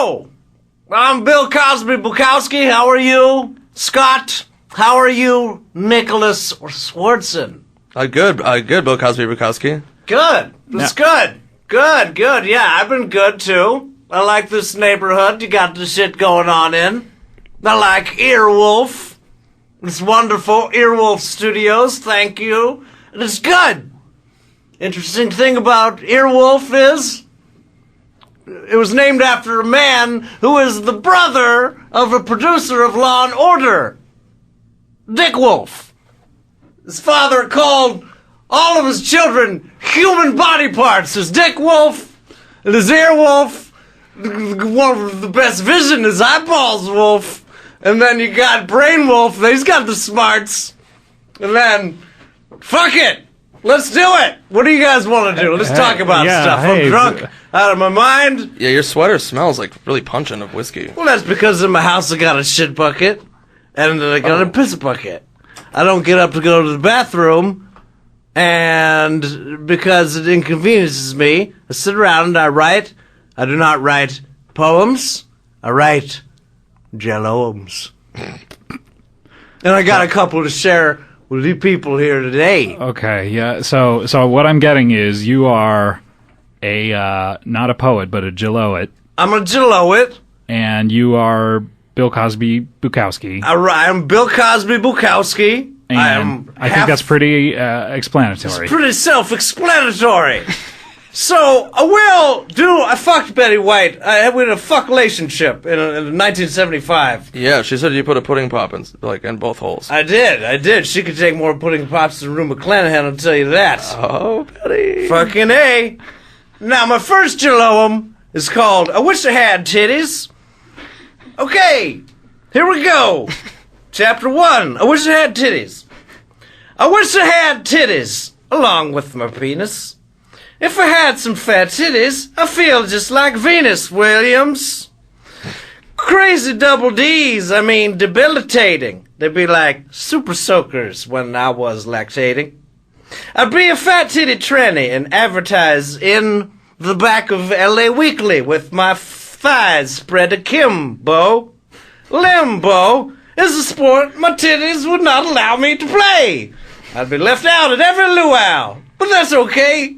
Hello! I'm Bill Cosby-Bukowski. How are you? Scott, how are you? Nicholas or Swardson? Good, Bill Cosby-Bukowski. Good. That's good. Good. Yeah, I've been good, too. I like this neighborhood you got the shit going on in. I like Earwolf. It's wonderful. Earwolf Studios, thank you. And it's good. Interesting thing about Earwolf is it was named after a man who is the brother of a producer of Law and Order, Dick Wolf. His father called all of his children human body parts. His Dick Wolf and his Earwolf. One of the best vision is Eyeballs Wolf. And then you got Brain Wolf. He's got the smarts. And then, fuck it. Let's do it. What do you guys want to do? Let's talk about stuff. I'm drunk, out of my mind. Yeah, your sweater smells like really pungent of whiskey. Well, that's because in my house I got a shit bucket and I got a piss bucket. I don't get up to go to the bathroom, and because it inconveniences me, I sit around and I write. I do not write poems. I write Jelloems. And I got a couple to share with you people here today. Okay, yeah. So what I'm getting is you are a not a poet, but a Jelloet. I'm a Jelloet. And you are Bill Cosby-Bukowski. I'm Bill Cosby-Bukowski. And I think that's pretty explanatory. It's pretty self-explanatory. So, I fucked Betty White. We had a fuck relationship in 1975. Yeah, she said you put a pudding pop in both holes. I did. She could take more pudding pops than Rue McClanahan, I'll tell you that. Oh, Betty. Fucking A. Now, my first Jelloem is called I Wish I Had Titties. Okay, here we go. Chapter 1, I wish I had titties. I wish I had titties, along with my penis. If I had some fat titties, I feel just like Venus Williams. Crazy double D's, debilitating. They'd be like super soakers when I was lactating. I'd be a fat titty tranny and advertise in the back of LA Weekly with my thighs spread akimbo. Limbo is a sport my titties would not allow me to play. I'd be left out at every luau, but that's okay.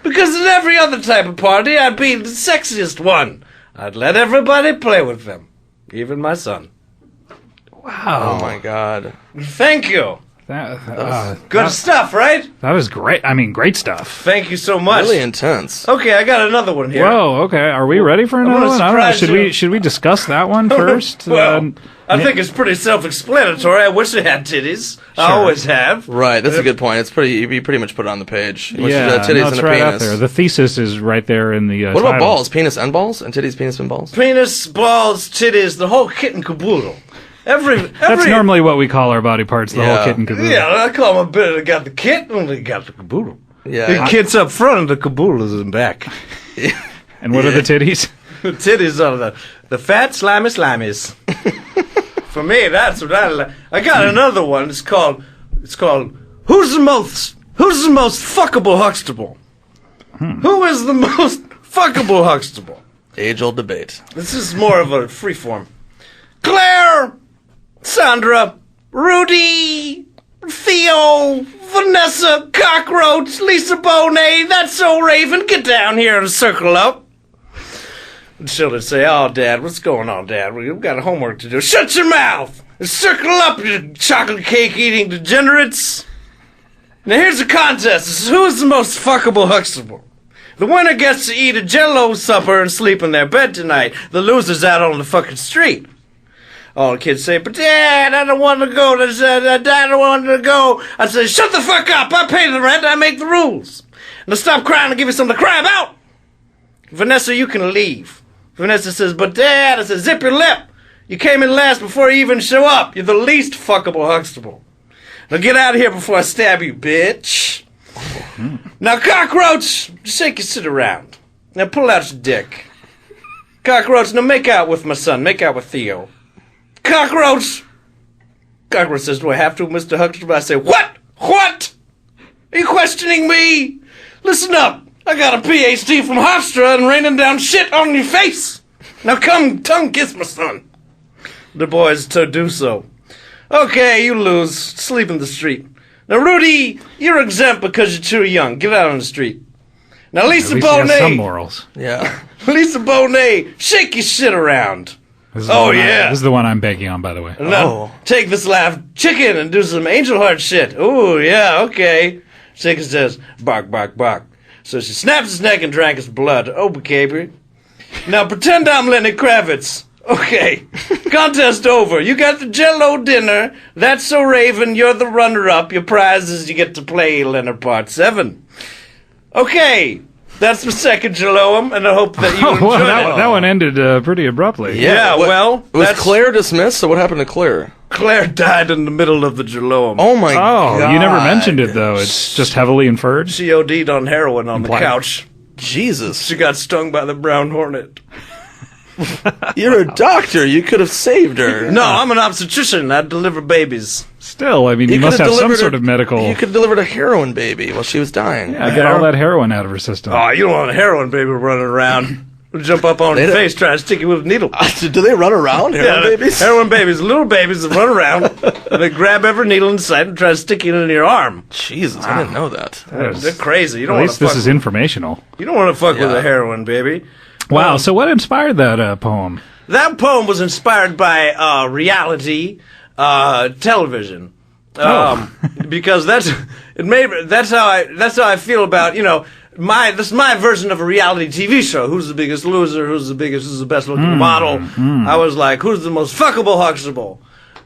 Because in every other type of party, I'd be the sexiest one. I'd let everybody play with them. Even my son. Wow. Oh, my God. Thank you. Good stuff, right? That was great. Great stuff. Thank you so much. Really intense. Okay, I got another one here. Whoa, okay. Are we ready for another one? I don't know. Should we discuss that one first? Well, I think it's pretty self-explanatory. I wish I had titties. Sure. I always have. Right, that's a good point. It's you pretty much put it on the page. Yeah, titties and a right penis. out there. The thesis is right there in the What about title. balls? Penis and balls? And titties, penis, and balls? Penis, balls, titties, the whole kit and caboodle. That's normally what we call our body parts, the whole kit and caboodle. Yeah, I call them a bit. I got the kit and I got the caboodle. Yeah. The kit's up front and the caboodle is in back. And what are the titties? The titties are the fat, slimy slimies. For me, that's what I like. I got another one. It's called Who's the most fuckable Huxtable? Who is the most fuckable Huxtable? Age-old debate. This is more of a free form. Claire, Sandra, Rudy, Theo, Vanessa, Cockroach, Lisa Bonet, That's So Raven, get down here and circle up. And she'll say, oh, Dad, what's going on, Dad? We've got homework to do. Shut your mouth and circle up, you chocolate cake-eating degenerates. Now, here's a contest. This is who's the most fuckable Huxtable. The winner gets to eat a Jell-O supper and sleep in their bed tonight. The loser's out on the fucking street. All the kids say, but Dad, I don't want to go. Dad, I don't want to go. I say, shut the fuck up. I pay the rent. I make the rules. Now stop crying and give me something to cry about. Vanessa, you can leave. Vanessa says, but Dad, I said, zip your lip. You came in last before you even show up. You're the least fuckable Huxtable. Now get out of here before I stab you, bitch. Now, Cockroach, shake your shit around. Now pull out your dick. Cockroach, now make out with my son. Make out with Theo. Cockroach! Cockroach says, do I have to, Mr. Huxtable? I say, what? What? Are you questioning me? Listen up. I got a PhD from Hofstra and raining down shit on your face. Now come, tongue kiss my son. The boys to do so. Okay, you lose. Sleep in the street. Now, Rudy, you're exempt because you're too young. Get out on the street. Now, Lisa At least he has some Bonet. morals. Yeah. Lisa Bonet, shake your shit around. This is the Oh, one yeah. this is the one I'm begging on, by the way. Now, take this live chicken and do some angel heart shit. Ooh, yeah, okay. Chicken says, bark, bark, bark. So she snaps his neck and drank his blood. Oh, baby. Now pretend I'm Lenny Kravitz. Okay. Contest over. You got the Jello dinner. That's so Raven. You're the runner-up. Your prize is you get to play Leonard Part 7. Okay. That's the second Jelloem, and I hope that you enjoyed Well, it. that one ended pretty abruptly. Yeah, well, Was that's- Claire dismissed? So what happened to Claire? Claire died in the middle of the Jelloem. Oh my Oh, god. you never mentioned it, though. It's just heavily inferred. She OD'd on heroin on the Implied. couch. Jesus. She got stung by the brown hornet. You're a doctor. You could have saved her. No, I'm an obstetrician. I deliver babies. Still, I mean, you could must have some delivered sort her- of medical... You could have delivered a heroin baby while she was dying. Yeah, get all that heroin out of her system. Oh, you don't want a heroin baby running around. Jump up on your don't- face, try to stick you with a needle. Do they run around, heroin babies? Heroin babies, little babies that run around. And they grab every needle in sight and try to stick it in your arm. Jesus, I didn't know that. They're crazy. You At don't want least to fuck. this is informational. You don't want to fuck with Yeah. a heroin baby. Wow, so what inspired that poem? That poem was inspired by reality television. Because that's how I feel about, this is my version of a reality TV show. Who's the biggest loser? Who's the best looking model? I was like, who's the most fuckable Huxtable?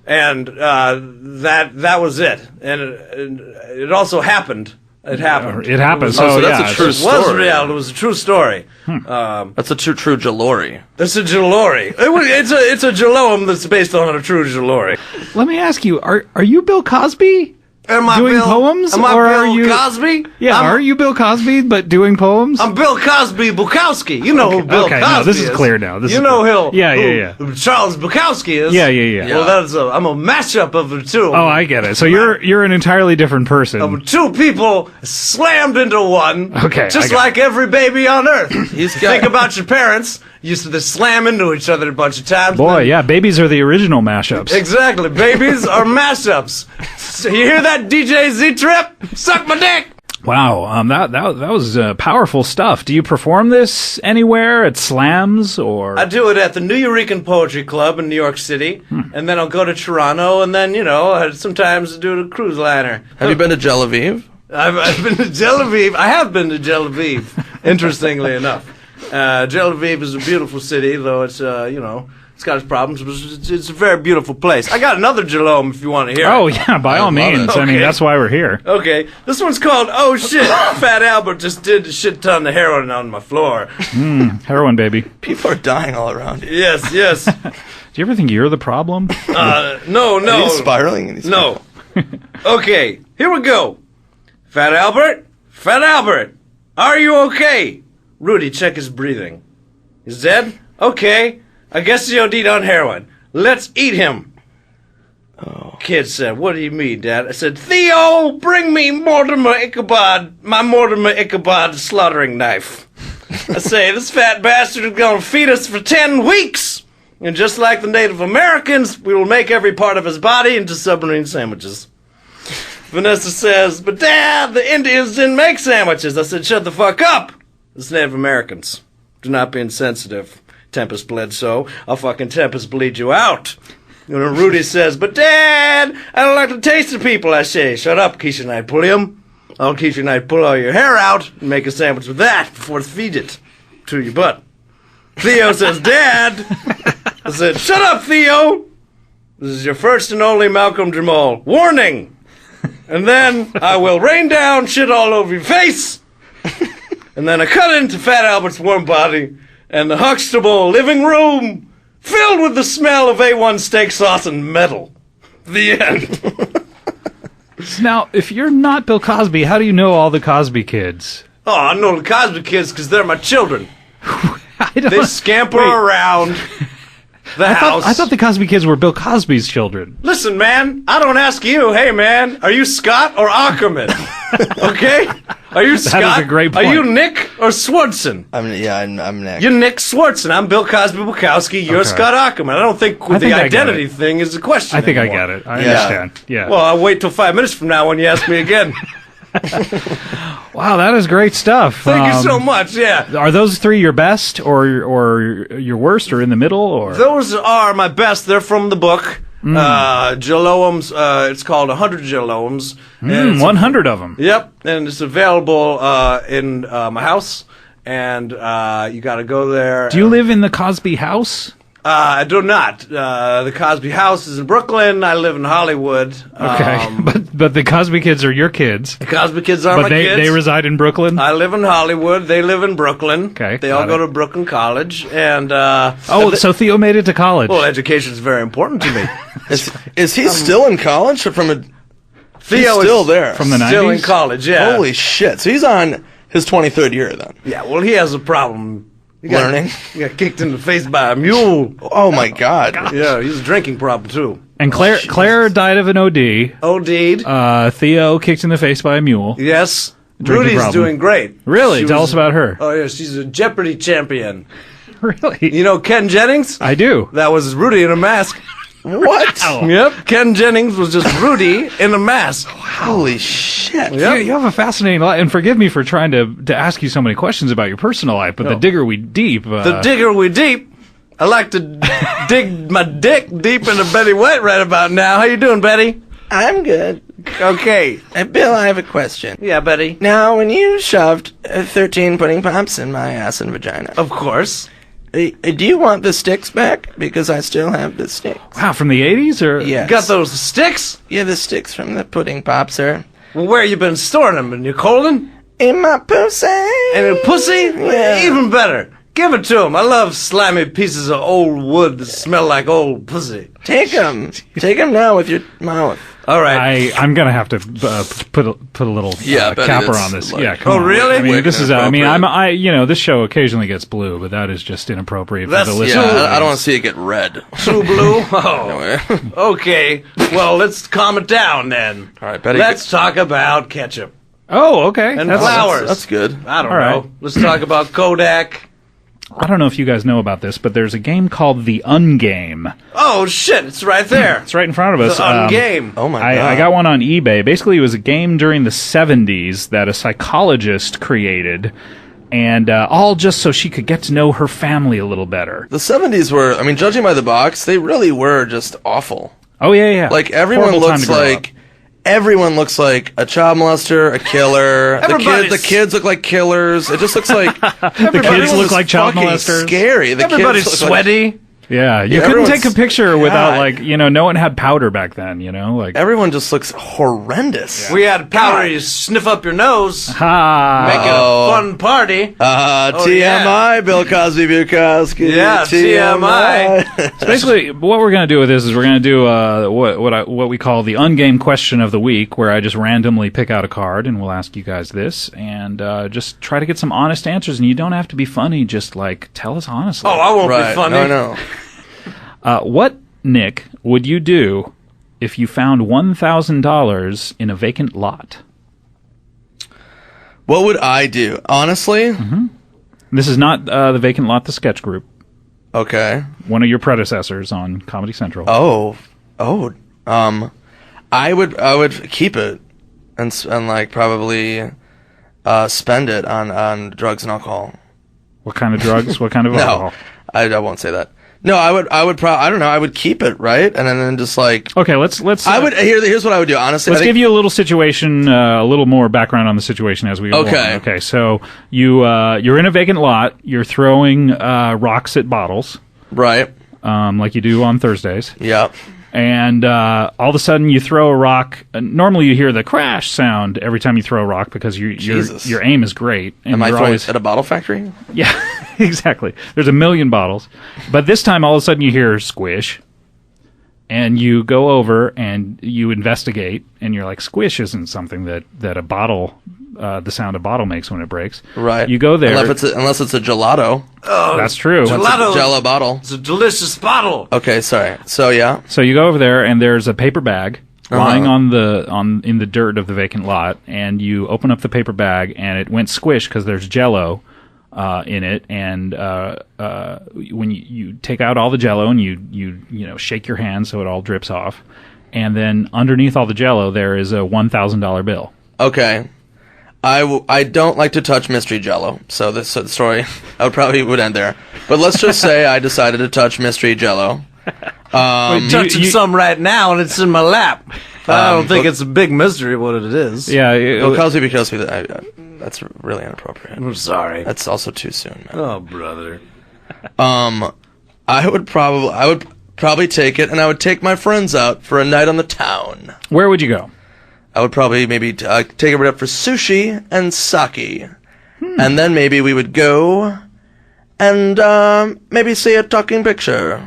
And that was it. And it also happened. It happened. It happened. so that's yeah, a true it's- It was story. reality. It was a true story. That's a true Jalori. That's a Jalori. It's a Jelloem that's based on a true Jalori. Let me ask you, are you Bill Cosby? Am I Doing Bill, poems, Am I or Bill are you- Cosby? Yeah, I'm, are you Bill Cosby, but doing poems? I'm Bill Cosby-Bukowski. You know who Bill okay, Cosby no, this is is. clear now. This you is know clear. who Charles Bukowski is. Yeah. Well, I'm a mashup of the two. Oh, I get it. So you're an entirely different person. Two people slammed into one. Okay, Just I got like every baby on earth. He's Think got about your parents. Used to just slam into each other a bunch of times. Boy, yeah, babies are the original mashups. Exactly. Babies are mashups. So you hear that, DJ Z-Trip? Suck my dick! Wow, that was powerful stuff. Do you perform this anywhere at slams or? I do it at the New Eurekan Poetry Club in New York City, and then I'll go to Toronto, and then, I sometimes do it a cruise liner. Have you been to Tel Aviv? I've been to Tel Aviv. I have been to Tel Aviv, interestingly enough. Tel Aviv is a beautiful city, though it's, it's got its problems, but it's a very beautiful place. I got another Jelloem if you want to hear Oh it. yeah, by all love means. it. I mean, Okay. that's why we're here. Okay, this one's called Oh Shit, Fat Albert just did a shit ton of heroin on my floor. Heroin, baby. Do People are dying all around you. Yes. you ever think you're the problem? No. Are you spiraling? In these No. Okay, here we go. Fat Albert, are you okay? Rudy, check his breathing. He's dead? Okay. I guess he OD'd on heroin. Let's eat him. Kid said, what do you mean, Dad? I said, Theo, bring me my Mortimer Ichabod slaughtering knife. I say, this fat bastard is going to feed us for 10 weeks. And just like the Native Americans, we will make every part of his body into submarine sandwiches. Vanessa says, but Dad, the Indians didn't make sandwiches. I said, shut the fuck up. It's Native Americans. Do not be insensitive. Tempest bled so. I'll fucking Tempest bleed you out. And Rudy says, but Dad, I don't like the taste of people. I say, shut up, Keisha Knight Pulliam. I'll Keisha Knight pull all your hair out and make a sandwich with that before I feed it to your butt. Theo says, Dad. I said, shut up, Theo. This is your first and only Malcolm Jamal. Warning. And then I will rain down shit all over your face. And then I cut into Fat Albert's warm body and the Huxtable living room filled with the smell of A1 steak sauce and metal. The end. Now, if you're not Bill Cosby, how do you know all the Cosby kids? Oh, I know the Cosby kids because they're my children. I don't. They scamper Wait, around the house. I thought the Cosby kids were Bill Cosby's children. Listen, man, I don't ask you, hey, man, are you Scott or Aukerman? Okay? Are you Scott? That is a great point. Are you Nick or Swardson? I'm Nick. You're Nick Swardson. I'm Bill Cosby-Bukowski. You're Okay. Scott Aukerman. I don't think I the I get identity it. thing is a question I think anymore. I get it. I understand. Yeah. Well, I'll wait till 5 minutes from now when you ask me again. Wow, that is great stuff. Thank you so much, yeah. Are those three your best, or your worst, or in the middle, or? Those are my best. They're from the book. Jelloems, it's called 100 Jelloems. And it's 100 of them. Yep, and it's available in my house, and you got to go there. Do you live in the Cosby house? I do not. The Cosby house is in Brooklyn. I live in Hollywood. Okay, but the Cosby kids are your kids. The Cosby kids are But my they kids. they reside in Brooklyn. I live in Hollywood. They live in Brooklyn. Okay, They all got go it. to Brooklyn College, and So Theo made it to college. well, education is very important to me. Is he still in college? Or from a? Theo He's still is there. From the still 90s? in college. Yeah. Holy shit! So he's on his 23rd year then. Yeah. Well, he has a problem. He got, Learning. He got kicked in the face by a mule. Oh my god! Yeah, he's a drinking problem too. And Claire died of an OD. OD'd. Theo kicked in the face by a mule. Yes. Drinking Rudy's problem. doing great. Really? She Tell was- us about her. Oh yeah, she's a Jeopardy champion. Really? You know Ken Jennings? I do. That was Rudy in a mask. What? Yep. Ken Jennings was just Rudy in a mask. Holy shit! Yep. You have a fascinating life, and forgive me for trying to ask you so many questions about your personal life, but the digger we deep. The digger we deep. I like to dig my dick deep into Betty White right about now. How you doing, Betty? I'm good. Okay. Bill, I have a question. Yeah, Betty. Now, when you shoved 13 pudding pops in my ass and vagina, Of course. do you want the sticks back? Because I still have the sticks. Wow, from the 80s? Or? Yes. Got those sticks? Yeah, the sticks from the pudding pop, sir. Well, where you been storing them? In your colon? In my pussy. And a pussy? Yeah. Even better. Give it to him. I love slimy pieces of old wood that smell like old pussy. Take them. Take them now with your mouth. All right. I'm gonna have to put a little Yeah, Betty, capper that's on this. like- Yeah. Come Oh, on. really? I mean, Wicked this is. I mean, inappropriate. this show occasionally gets blue, but that is just inappropriate for That's- the yeah, listener. I don't want to see it get red. Too blue? Oh. Okay. Well, let's calm it down then. All right, Betty. Let's talk about ketchup. Oh, okay. And That's- flowers. That's good. I don't All right. know. Let's talk about Kodak. I don't know if you guys know about this, but there's a game called the Ungame. Oh, shit. It's right there. It's right in front of us. The Ungame. Oh my god. I got one on eBay. Basically, it was a game during the 70s that a psychologist created, and all just so she could get to know her family a little better. The 70s were, I mean, judging by the box, they really were just awful. Oh, yeah. Like, everyone Horrible time looks to grow like... Everyone looks like a child molester, a killer. Everybody's- The kids look like killers. It just looks like The kids everyone look was like child fucking molesters. Scary. The Everybody's kids look like- sweaty. Yeah, you Yeah, couldn't everyone's- take a picture without, God. like, no one had powder back then, like... Everyone just looks horrendous. We had powder. You sniff up your nose. Ha! Make it a fun party. TMI, Bill Cosby-Bukowski. Yeah, TMI. So basically, what we're going to do with this is we're going to do what we call the Ungame question of the week, where I just randomly pick out a card, and we'll ask you guys this, and just try to get some honest answers, and you don't have to be funny, just, tell us honestly. Oh, I won't Right. be funny. No. What, Nick, would you do if you found $1,000 in a vacant lot? What would I do? Honestly? This is not the Vacant Lot, the sketch group. Okay. One of your predecessors on Comedy Central. I would keep it and probably spend it on drugs and alcohol. What kind of drugs? What kind of alcohol? No, I won't say that. No, I would I don't know. I would keep it, right, and then just Okay, let's. I would here's what I would do. Honestly, Let's give you a little situation, a little more background on the situation as we go Okay. along. Okay, so you're in a vacant lot. You're throwing rocks at bottles, right. like you do on Thursdays. Yeah. And all of a sudden, you throw a rock. Normally, you hear the crash sound every time you throw a rock because Jesus. your aim is great. And Am I you're throwing always, at a bottle factory? Yeah, exactly. There's a million bottles, but this time, all of a sudden, you hear squish, and you go over and you investigate, and you're like, squish isn't something that a bottle, the sound a bottle makes when it breaks. Right. You go there. Unless it's a gelato. That's true. Gelato. Jello bottle. It's a delicious bottle. Okay, sorry. So yeah. So you go over there, and there's a paper bag, lying in the dirt of the vacant lot, and you open up the paper bag, and it went squish because there's Jello in it, and when you take out all the Jello and you shake your hand so it all drips off, and then underneath all the Jello there is a $1,000 bill. Okay. I don't like to touch mystery Jello, so the story would end there. But let's just say I decided to touch mystery Jello. We're touching some right now, and it's in my lap. I don't think it's a big mystery what it is. Yeah, Bukowski, that's really inappropriate. I'm sorry. That's also too soon, man. Oh, brother. I would probably take it, and I would take my friends out for a night on the town. Where would you go? I would probably maybe take it up for sushi and sake. And then maybe we would go and maybe see a talking picture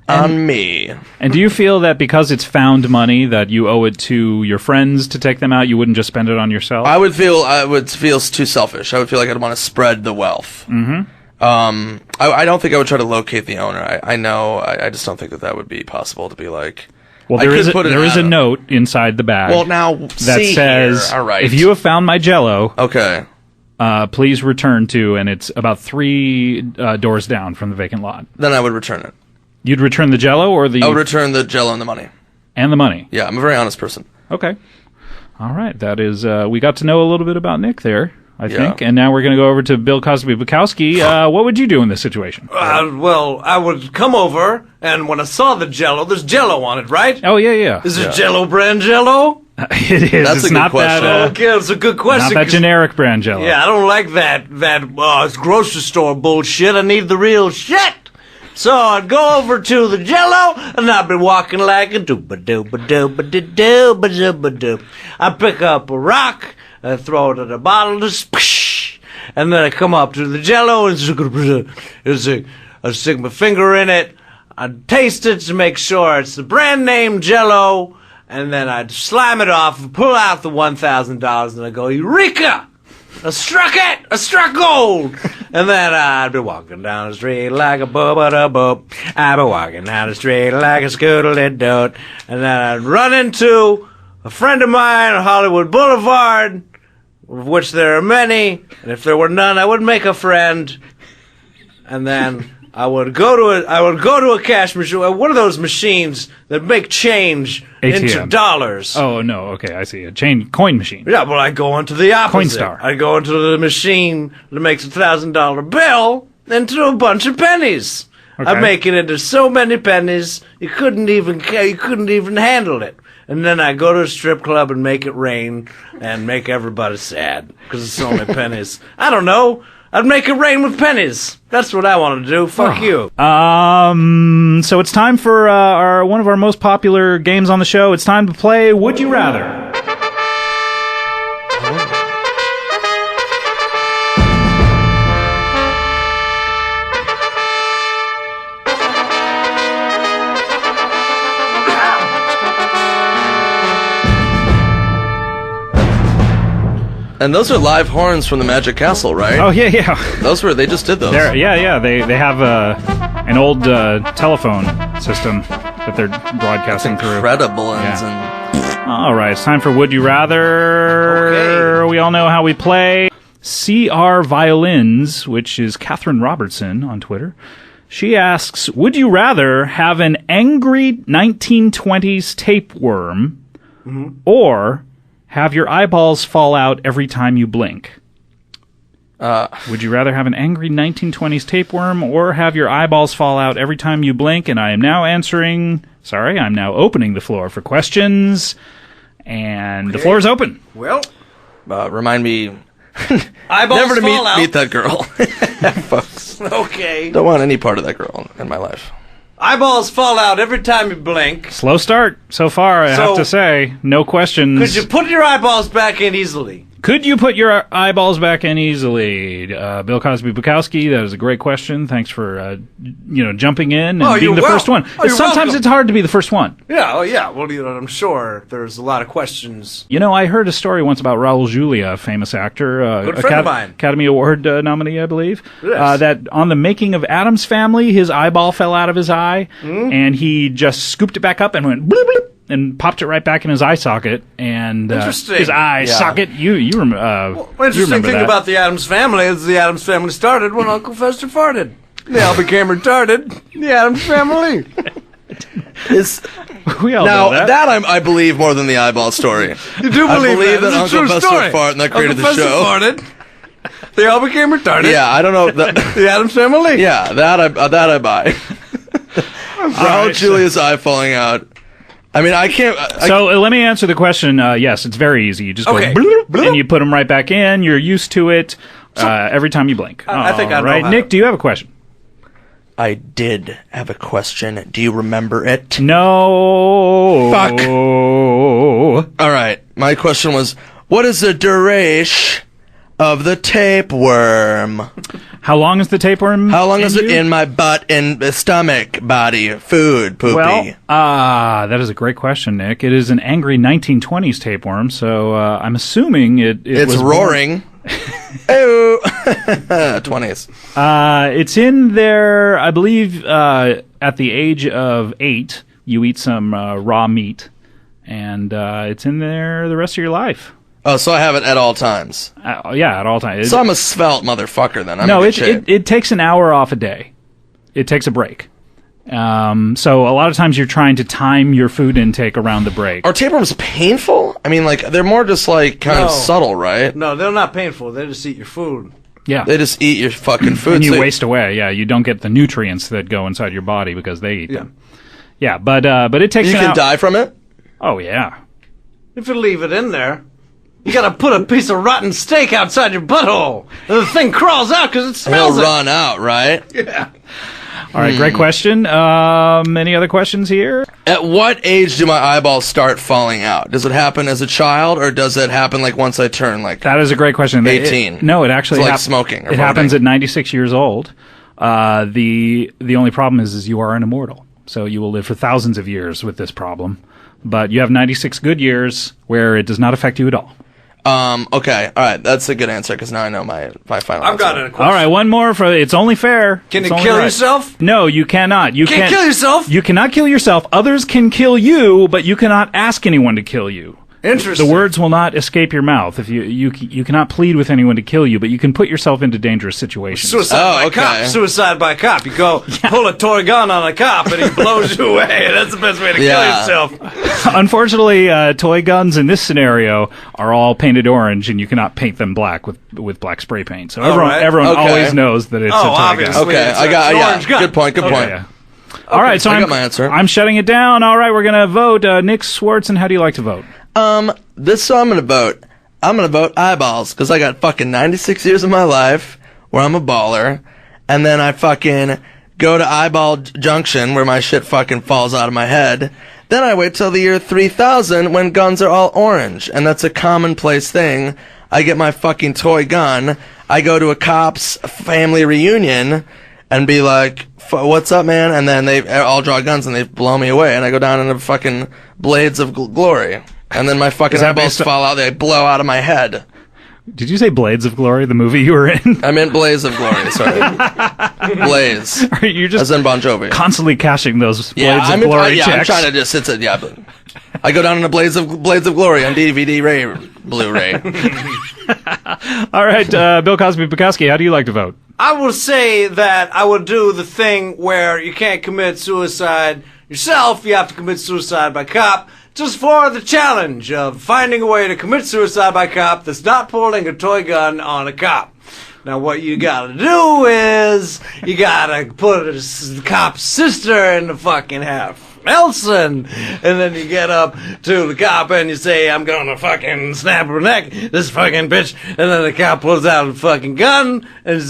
on me. And do you feel that because it's found money that you owe it to your friends to take them out, you wouldn't just spend it on yourself? I would feel too selfish. I would feel like I'd want to spread the wealth. Mm-hmm. I don't think I would try to locate the owner. I know. I just don't think that would be possible to be like... Well, there is a note inside the bag. Well, now that says, all right. If you have found my Jello, okay, please return to, and it's about 3 doors down from the vacant lot. Then I would return it. You'd return the Jello or the... I would return the Jello and the money. And the money. Yeah, I'm a very honest person. Okay. All right. That is, we got to know a little bit about Nick there, I think. And now we're going to go over to Bill Cosby-Bukowski. What would you do in this situation? Well, I would come over, and when I saw the Jello, there's Jello on it, right? Oh, yeah. Is it Jello brand Jello? It is. That's it's a not good question. That, okay, it's a good question. Not that generic brand Jello. Yeah, I don't like that it's grocery store bullshit. I need the real shit. So I'd go over to the Jello, and I'd be walking like a dooba-dooba-dooba-dooba-dooba-dooba-doop. I'd pick up a rock, I throw it in a bottle, and then I come up to the Jello, and I stick my finger in it, I'd taste it to make sure it's the brand name Jello, and then I'd slam it off, pull out the $1,000, and I'd go, Eureka! I struck it! I struck gold! And then I'd be walking down the street like a booba-da-boop. I'd be walking down the street like a scoodle-dee-doot. And then I'd run into a friend of mine on Hollywood Boulevard, of which there are many. And if there were none, I would make a friend. And then I would go to a cash machine, one of those machines that make change ATM. Into dollars. Oh, no, okay, I see. A coin machine. Yeah, but I go into the opposite. Coinstar. I go into the machine that makes a $1,000 bill into a bunch of pennies. Okay. I make it into so many pennies you couldn't even handle it. And then I go to a strip club and make it rain and make everybody sad because it's only pennies. I don't know. I'd make it rain with pennies. That's what I want to do. Fuck you. So it's time for one of our most popular games on the show. It's time to play Would You Rather. And those are live horns from the Magic Castle, right? Oh, yeah. They just did those. They have an old telephone system that they're broadcasting through. Incredible. All right, it's time for Would You Rather. Okay. We all know how we play. CR Violins, which is Catherine Robertson on Twitter. She asks, would you rather have an angry 1920s tapeworm or have your eyeballs fall out every time you blink? Would you rather have an angry 1920s tapeworm or have your eyeballs fall out every time you blink? And I'm now opening the floor for questions. And the floor is open. Well, remind me eyeballs never to fall out. meet that girl. Folks. Okay. Don't want any part of that girl in my life. Eyeballs fall out every time you blink. Slow start so far, I have to say. No questions. Could you put your eyeballs back in easily? Could you put your eyeballs back in easily? Bill Cosby-Bukowski, that is a great question. Thanks for jumping in and being the first one. Sometimes it's hard to be the first one. Yeah, well, I'm sure there's a lot of questions. I heard a story once about Raul Julia, a famous actor. Good friend of mine. Academy Award nominee, I believe. Yes. That on the making of Addams Family, his eyeball fell out of his eye, and he just scooped it back up and went bloop, bloop. and popped it right back in his eye socket. And Interesting. his eye socket. You remember? Interesting thing about the Addams Family is the Addams Family started when Uncle Fester farted. They all became retarded. The Addams Family. We all Now, know that. I believe more than the eyeball story. You do believe that It's a Uncle true Fester story. farted and that created Uncle the Fester show. farted. They all became retarded. Yeah, I don't know. The Addams Family. Yeah, that I buy. Raul right, Julia's eye falling out. I mean, I can't. So let me answer the question. Yes, it's very easy. You just go Okay. bloop, Bloop. and you put them right back in. You're used to it every time you blink. I think I know Right, how Nick, to- do you have a question? I did have a question. Do you remember it? No. Fuck. All right. My question was, what is the duration of the tapeworm? How long is the tapeworm? How long is it you? in my butt, in the stomach, body, food, poopy? Well, that is a great question, Nick. It is an angry 1920s tapeworm, so I'm assuming it's was roaring. Oh, 20s. It's in there, I believe, at the age of 8, you eat some raw meat, and it's in there the rest of your life. Oh, so I have it at all times. Yeah, at all times. So I'm a svelte motherfucker then. I'm No, in it, good shape. it takes an hour off a day. It takes a break. So a lot of times you're trying to time your food intake around the break. Are tapeworms painful? I mean, like, they're more just, like, kind of No. subtle, right? No, they're not painful. They just eat your food. Yeah. They just eat your fucking food. And you so- waste away. Yeah, you don't get the nutrients that go inside your body because they eat Yeah. them. Yeah, but it takes You an can hour. die from it? Oh, yeah. If you leave it in there, you gotta put a piece of rotten steak outside your butthole. And the thing crawls out because it It'll smells it. run out, right? Yeah. All right, great question. Any other questions here? At what age do my eyeballs start falling out? Does it happen as a child, or does it happen, like, once I turn, like... That is a great question. 18. No, it actually It's like smoking or It happens voting. at 96 years old. The only problem is you are an immortal, so you will live for thousands of years with this problem. But you have 96 good years where it does not affect you at all. Okay, all right, that's a good answer, because now I know my final I've answer. got a question. All right, one more for. It's only fair. Can It's you only kill right. yourself? No, you cannot. You Can't kill yourself? You cannot kill yourself. Others can kill you, but you cannot ask anyone to kill you. Interesting. The words will not escape your mouth. If you cannot plead with anyone to kill you, but you can put yourself into dangerous situations. Suicide by okay. cop. Suicide by cop. You go pull a toy gun on a cop and he blows you away. That's the best way to kill Yeah. yourself. Unfortunately, toy guns in this scenario are all painted orange, and you cannot paint them black with black spray paint. So right. everyone Okay. always knows that it's a toy obviously. gun. Okay, It's I got, an yeah, orange gun. good point, good point. Yeah. All right, so I I'm, got my answer. I'm shutting it down. All right, we're gonna vote. Nick Swardson, how do you like to vote? I'm gonna vote. I'm gonna vote eyeballs, because I got fucking 96 years of my life where I'm a baller, and then I fucking go to Eyeball Junction where my shit fucking falls out of my head. Then I wait till the year 3000 when guns are all orange, and that's a commonplace thing. I get my fucking toy gun, I go to a cop's family reunion, and be like, what's up, man? And then they all draw guns and they blow me away, and I go down into fucking blades of glory. And then my fucking Is that eyeballs based on- fall out, they blow out of my head. Did you say Blades of Glory, the movie you were in? I meant Blaze of Glory, sorry. Blaze. You're As just in Bon Jovi. constantly cashing those Yeah, Blades of I'm Glory I'm checks. trying to just, but I go down into Blades of Glory on DVD Blu-ray. All right, Bill Cosby-Bukowski, how do you like to vote? I will say that I would do the thing where you can't commit suicide yourself. You have to commit suicide by cop. Just for the challenge of finding a way to commit suicide by cop that's not pulling a toy gun on a cop. Now, what you gotta do is, you gotta put a cop's sister in the fucking half Nelson, and then you get up to the cop and you say, I'm gonna fucking snap her neck, this fucking bitch, and then the cop pulls out a fucking gun, and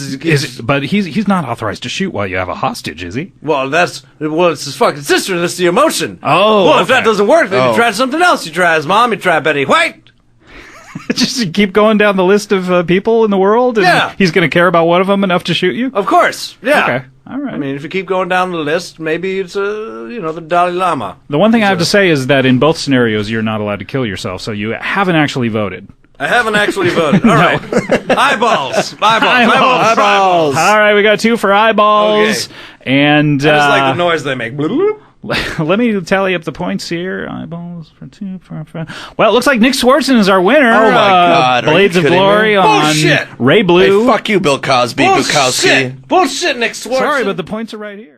But he's not authorized to shoot while you have a hostage, is he? well, it's his fucking sister, that's the emotion. Oh, well, if that okay. doesn't work, then Oh. you try something else. You try his mom, you try Betty White. Just keep going down the list of people in the world, and Yeah. he's going to care about one of them enough to shoot you? Of course, yeah. Okay, all right. I mean, if you keep going down the list, maybe it's the Dalai Lama. The one thing I have to say is that in both scenarios, you're not allowed to kill yourself, so you haven't actually voted. I haven't actually voted. All right, eyeballs. Eyeballs. All right, we got 2 for eyeballs, Okay. and I just like the noise they make. Bloop, bloop. Let me tally up the points here. Eyeballs for 2, 4, 5. Well, it looks like Nick Swardson is our winner. Oh, my God. Are you Blades of kidding Glory me? on Bullshit! Ray Blue. Hey, fuck you, Bill Cosby, Bukowski. Bullshit, Nick Swardson. Sorry, but the points are right here.